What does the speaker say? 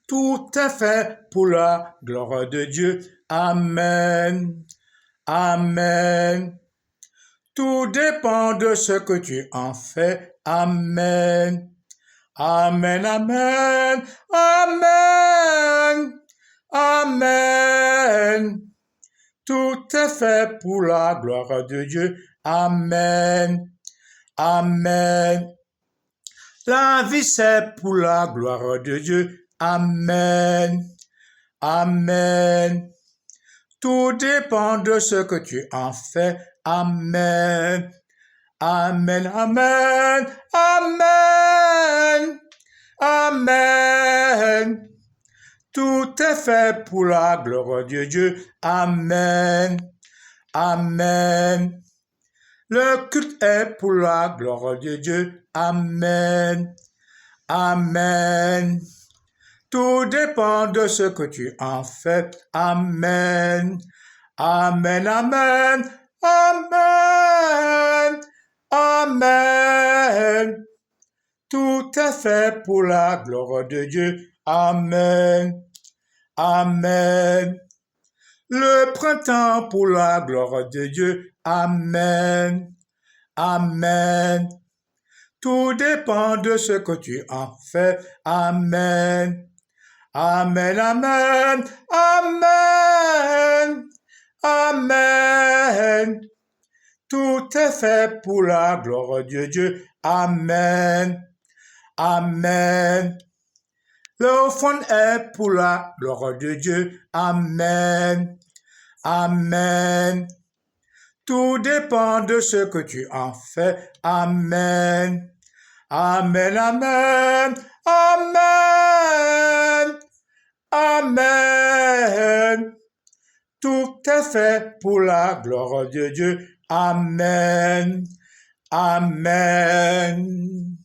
Tout est fait pour la gloire de Dieu. Amen. Amen. Tout dépend de ce que tu en fais. Amen. Amen, amen, amen, amen. Tout est fait pour la gloire de Dieu. Amen, amen. La vie c'est pour la gloire de Dieu. Amen, amen. Tout dépend de ce que tu en fais. Amen. Amen, amen, amen, amen. Tout est fait pour la gloire de Dieu. Amen, amen. Le culte est pour la gloire de Dieu. Amen, amen. Tout dépend de ce que tu en fais. Amen, amen, amen, amen. Amen. Tout est fait pour la gloire de Dieu. Amen. Amen. Le printemps pour la gloire de Dieu. Amen. Amen. Tout dépend de ce que tu en fais. Amen. Amen, amen, amen, amen. Tout est fait pour la gloire de Dieu. Amen. Amen. L'offrande est pour la gloire de Dieu. Amen. Amen. Tout dépend de ce que tu en fais. Amen. Amen, amen, amen, amen. Tout est fait pour la gloire de Dieu. Amen. Amen.